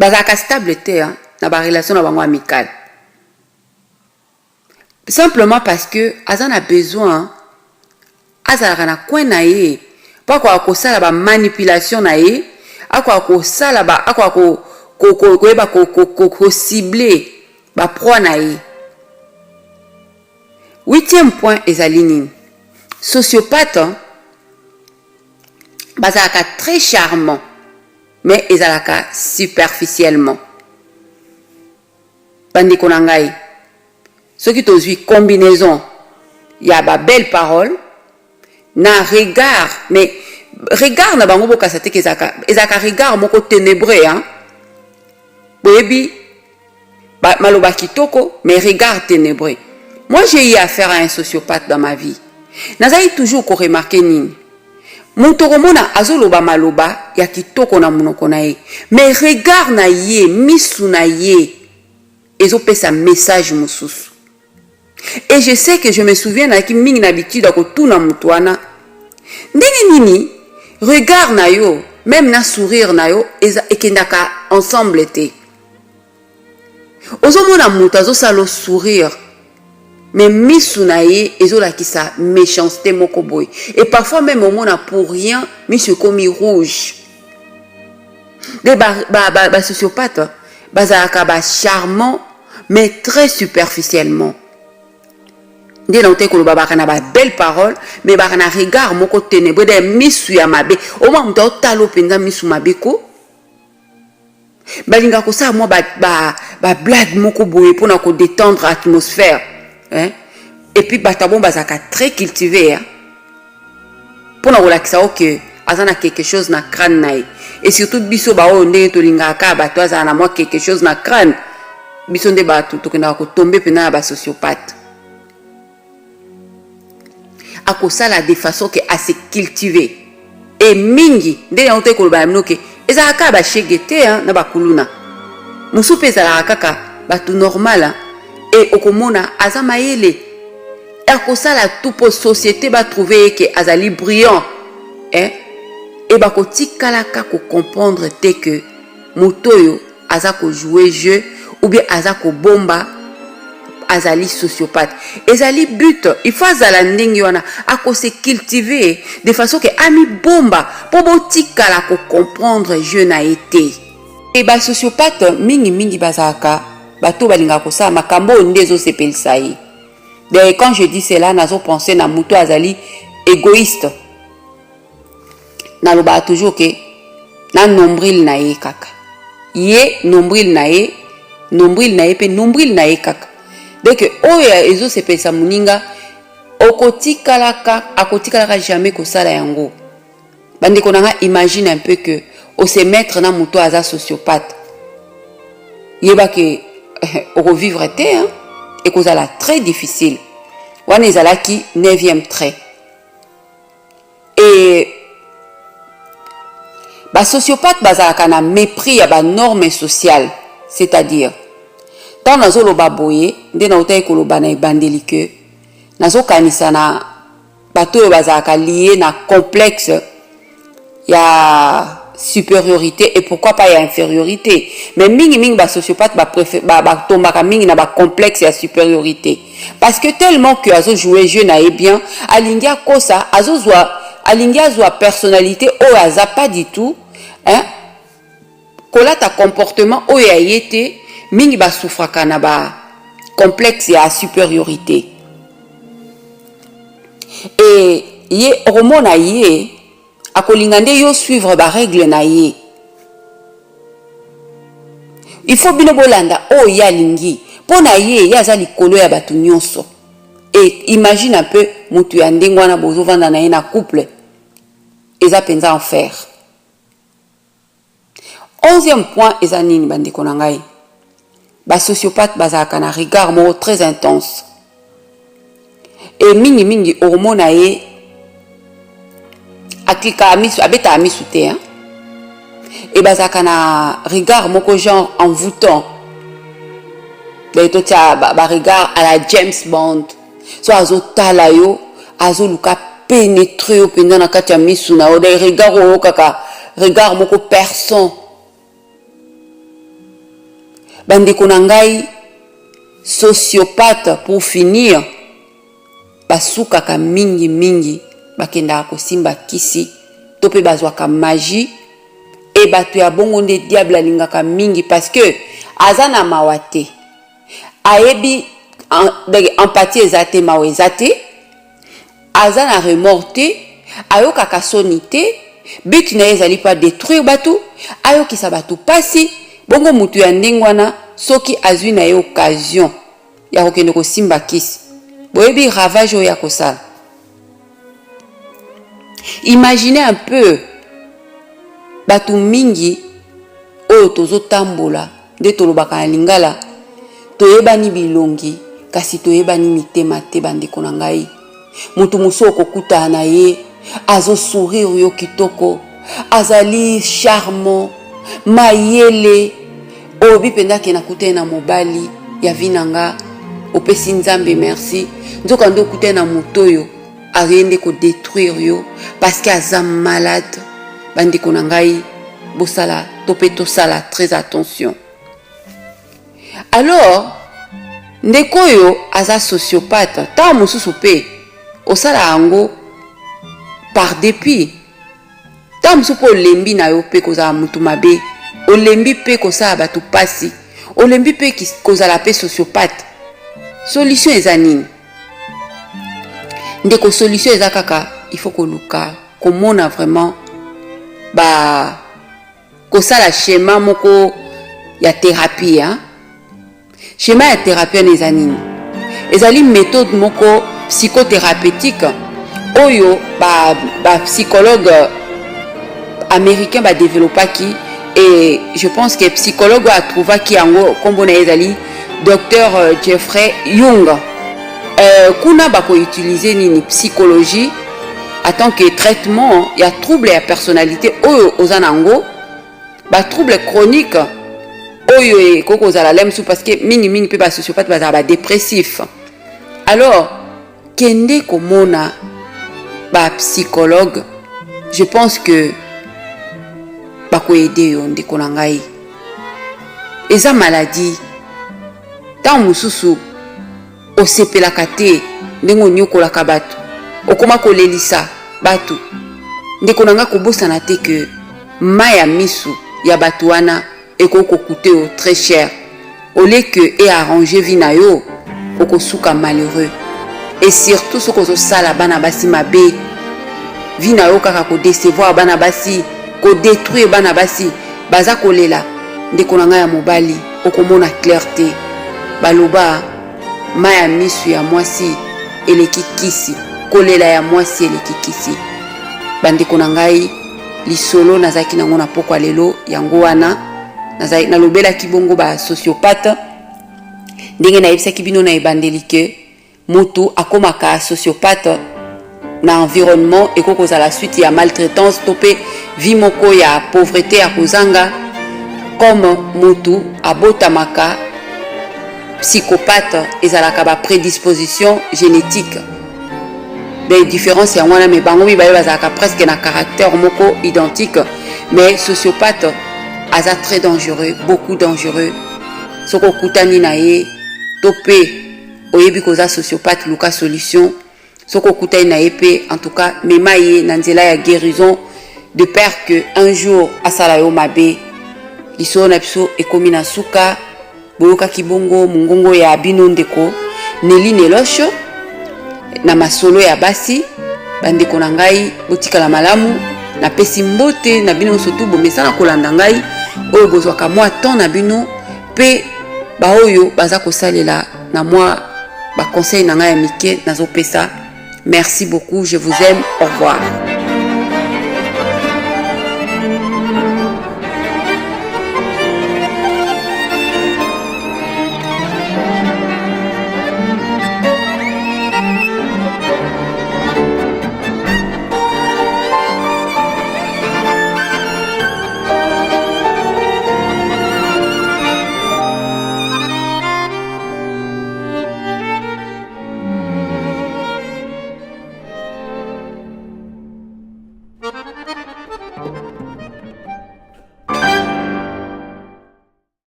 Bazalaka stable te na barelation na bango amicale. Simplement parce que aza na besoin azalaka na coin na ye po akoka kosala bamanipulation na ye, akoka kosala akoka koyeba kocible baproie na ye. 8e point ezali nini? Sociopathe bazalaka très charmant mais ezalaka superficiellement. Bandeko na ngai soki tozwi combinaison ya ba belle parole na regard, mais regard na bango bokasa te ezalaka regard moko ténébreux boyebi maloba kitoko mais regard ténébreux. Moi j'ai eu affaire à un sociopathe dans ma vie. Nazali toujours ko remarquer nini mutu komona azoloba maloba ya kitoko na munoko na ye, mais regard na ye, misu na ye ezopesa message mosusu. Et je sais que je me souviens na ki mingi na habitude ko tuna mutu wana nini regard na yo même na sourire na yo ekendaka ensemble te. Ozomona mutu azosala sourire mais misu na ye ezolakisa méchanceté moko boy, et parfois même au mona pour rien misu komi rouge. De sociopathe bazalaka charmant mais très superficiellement. Nde na ote koloba baka na belle parole mais baka na regard moko ténébreux de misu ya mabe. Oma mutu otalo penza misu mabe ko balinga kosala mwa blague moko boye pona ko détendre atmosphère. Et puis batabon bazaka très cultivé pour na relaxer que azana quelque chose na crâne nae, et surtout biso ba o ndenge to lingaka bato azana na moi quelque chose na crâne biso nde bato to kena ko tomber pena ba sociopathe akosala de façon que à se cultiver et mingi nde na ote ko ba mnoke ezaka ba shegete na ba kuluna musu pesa kaka bato normal et okomona azama yele akosala tout pour société ba trouver que azali brillant et bakotikalaka ko comprendre te que motoyo azako jouer jeu ou bien azako bomba azali sociopathe. Ezali but il faut azala ndenge wana ako se cultiver de façon que ami bomba po botikala ko comprendre jeu na été. Et sociopathe mingi bazaka bato balinga kosala makambo ndezo sepelisa ye. D'ailleurs quand je dis cela nazo penser na muto azali égoïste. Naloba toujours que na nombril na ye kaka. Ye nombril na ye pe nombril na ye kaka. Donc oya ezo sepelisa muninga akotikalaka jamais kosala yango. Bandeko nanga imagine un peu que o se mettre na muto aza sociopathe. Yeba que revivre te et kozala très difficile. Wana ezalaki 9e trait. Et sociopathe bazalaka na mépris ya ba normes sociales, c'est-à-dire tant nazoloba boye nde na otayi koloba na ebandeli ke nazokanisa na bato oyo bazalaka lié na complexe ya supériorité et pourquoi pas ya infériorité, mais mingi ba sociopathe ba tombaka mingi na ba complexe ya supériorité parce que tellement que azo jouer jeu na bien alingi akosa alingi azwa personnalité oyo aza pas du tout kolata comportement oyo ayete mingi ba souffraka na ba complexe ya supériorité. Et ye hormone ye akolinga nde yo suivre ba règle na ye. Il faut bino bolanda o ya lingi pona ye ya za likolo ya batu nyonso. Et imagine un peu mutu ya ndenge wana bozo vanda na ye na couple eza penza enfer. 11e point eza nini bandeko na ngai? ba sociopathe bazalaka na regard moko très intense et mingi hormone aye aklika amisu abeta amisu te hein? Et bazalaka na regard moko genre envoûtant to tia ba regard à la James Bond so azotala yo azoluka pénétrer yo penza na kati ya misu na yo de regard oyo kaka regard moko perçant bandeko na ngai sociopathe pour finir basukaka mingi bakendaka kosimba kisi to pe bazwaka magie et bato ya bongo nde diable alingaka mingi parce que aza na mawa te ayebi empathie eza te mawa eza te aza na remords te ayokaka soni te but na ye ezali pa détruire bato ayokisa bato pasi bongo mutu ya ndenge wana soki azwi na ye occasion ya kokende kosimba kisi boyebi ravage oyo ya kosala. Imaginez un peu bato mingi oyo tozotambola nde tolobaka na lingala toyebani bilongi kasi toyebani mitema te bandeko na ngai. Mutu muso okokutana na ye azo sourire yo kitoko azali charmant mayele obi pendaki na kute na mobali ya vinanga opesi nzambe merci nzoka ndo kute na motoyo ariende ko détruire yo parce que aza malade bandeko na ngai bosala topeto sala très attention. Alors ndeko yo aza sociopathe ta mosusu pe osala yango par dépit ta mosusu po lembi na yo pe kozala mutu mabe olembi pe kosala bato pasi olembi pe kozala pe sociopathe. Solution eza nini? Ndeko solution eza kaka il faut koluka komona vraiment ba kosala schéma moko ya thérapie hein? Schéma ya thérapie eza nini? Ezali méthode moko psychothérapeutique oyo ba psychologue américain ba développaki et je pense que psychologue a trouvé qui yango kombo na ezali Dr Jeffrey Young. Kuna bako utiliser nini psychologie en tant que traitement ya trouble ya personnalité oyo ozanango ba trouble chronique oyo koko za la lemsu parce que mingi pe ba sociopathe ba dépressif. Alors kende komona ba psychologue je pense que bako aider yo ndeko na ngai. Eza maladie ta mususu osepelaka te ndenge onyokolaka bato okoma kolelisa bato ndeko na ngai kobosana te ke mai ya misu ya bato wana ekokokute yo très cher au lieu que e arranger vie na yo okosuka malheureux et surtout soki ozosala bana basi mabe vie na yo kaka kodecevoir bana basi kodétruire bana basi baza kolela ndeko na ngai ya mobali okomona clarté baloba maya misu ya mwasi eleki kisi kolela ya mwasi eleki kisi bandeko na ngai lisolo nazaki nango na pokwa lelo yango wana nazaki nalobelaki bongo ba sociopathe ndenge nayebisaki bino na ebandeli ke mutu akomaka sociopathe na environnement ekokozala suite ya maltraitance to pe vie moko ya pauvreté ya kozanga comme mutu abotamaka psychopathe ezalaka ba prédisposition génétique des différences ya wana me bango mibale bazalaka presque na caractère moko identique mais sociopathe aza très dangereux beaucoup dangereux soko kutani na ye to pe oyebi koza sociopathe luka solution soko kutani na ye pe en tout cas mema ye na nzela ya guérison de peur que un jour asala yo mabe lisolo na biso ekomi na suka boyoka kibongo mungongo ya bino ndeko Neli Nelosho na masolo ya basi bandeko na ngai botikala malamu na pesi mbote na bino sotu bomesana kolanda ngai oyo bozwaka mwa temps na bino pe baoyo baza kosalela na mwa ba conseil na ngai ya mike nazopesa. Merci beaucoup, je vous aime, au revoir.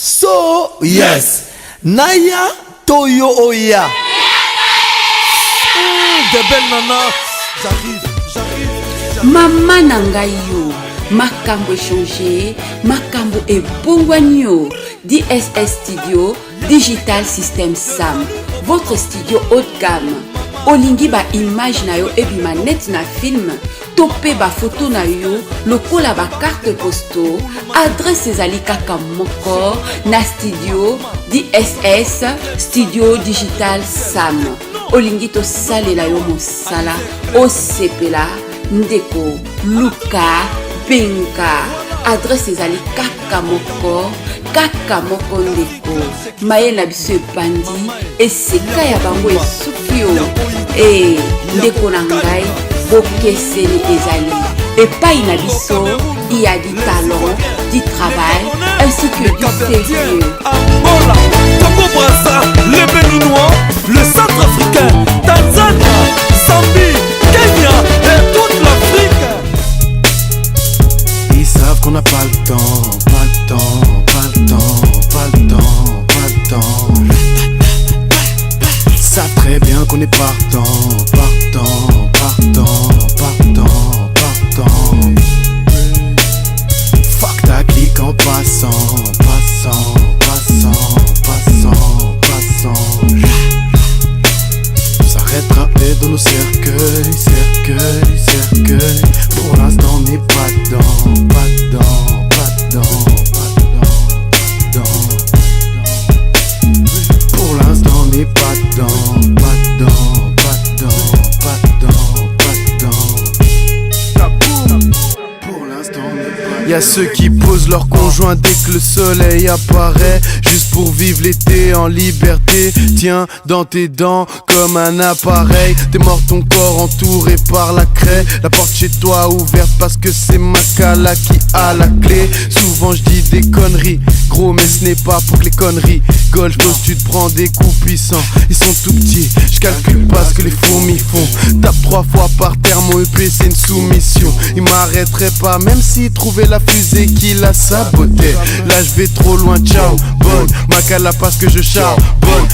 So yes, Naya Toyo Oya. Des belles nanas, j'arrive. Mama nangai yo, makambo échangé, makambo ebongwani yo. DSS Studio Digital System Sam, votre studio haut de gamme. Olingi ba image na yo ebima net na film, topé ba photo na yo, lokola ba carte posto, adresse ezali kaka moko na studio DSS Studio Digital Sam. Olingi to salela yo mosala, osepela, ndeko, luka, benga. Adresse ezali kaka moko ndeko. Maye na biso epandi, esika ya bango esuki yo. Ndeko na ngai, bokeseni ezali. Epai na biso, il y a du talent, du travail, ainsi que du sérieux. Angola, Congo Brazza, le Béninois, le Centrafricain, Tanzania, Zambie, Kenya et toute l'Afrique. Ils savent qu'on n'a pas le temps, pas le temps, pas le temps, pas le temps, pas le temps. Ils savent très bien qu'on est partant, partant, partant, partant, partant. Fuck ta clique en passant, passant, passant, passant, passant. On s'arrêtera dans nos cercueils, cercueils, cercueils. Pour l'instant on n'est pas dedans, pas dedans, pas dedans, pas dedans, pas dedans. Pour l'instant on n'est pas dedans, pas dedans, pas dedans, pas dedans, pas dedans. Pour l'instant on n'est pas dedans. Y'a ceux qui posent leur conjoint dès que le soleil apparaît, juste pour vivre l'été en liberté. Tiens dans tes dents comme un appareil. T'es mort, ton corps entouré par la craie. La porte chez toi ouverte parce que c'est Makala qui a la clé. Souvent je dis des conneries, gros mais ce n'est pas pour que les conneries golf, tu te prends des coups puissants. Ils sont tout petits, je calcule pas ce que les fourmis font. Tape 3 fois par terre, mon EP c'est une soumission. Il m'arrêterait pas même s'il trouvait la fusée qui la sabotait. Là je vais trop loin, ciao, bonne Makala parce que je charbonne.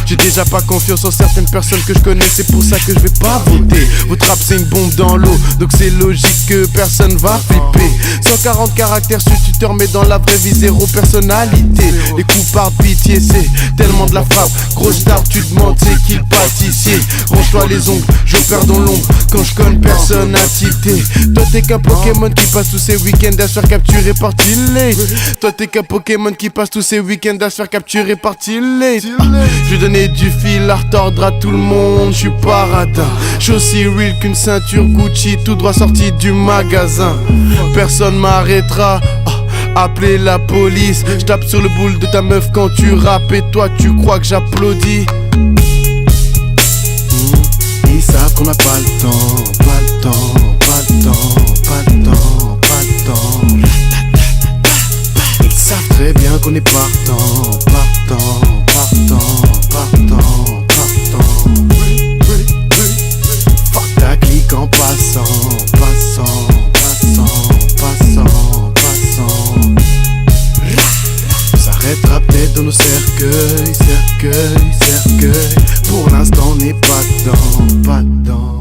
J'ai déjà pas confiance en certaines personnes que je connais, c'est pour ça que je vais pas voter. Votre rap c'est une bombe dans l'eau, donc c'est logique que personne va flipper. 140 caractères sur Twitter mais dans la vraie vie zéro personnalité. Les coups par pitié c'est tellement de la frappe. Grosse star tu demandes c'est qui le pâtissier. Range-toi les ongles, je perds dans l'ombre quand je connais personne à tilter. Toi t'es qu'un Pokémon qui passe tous ses week-ends à se faire capturer par Tilly. Toi t'es qu'un Pokémon qui passe tous ses week-ends à se faire capturer par Tilly. Je vais donner du fil à retordre à tout le monde, je suis pas radin. Je suis aussi real qu'une ceinture Gucci tout droit sorti du magasin. Personne m'arrêtera, appelez la police. Je tape sur le boule de ta meuf quand tu rappes et toi tu crois que j'applaudis. Ils savent qu'on n'a pas le temps, pas le temps, pas le temps, pas le temps, pas le temps. Ils savent très bien qu'on est partant, partant, partant, partant, partant. Fuck ta clique en passant, passant, passant, passant, passant. On s'arrêtera peut-être dans nos cercueils, cercueils, cercueils. Pour l'instant on n'est pas dedans, pas dedans.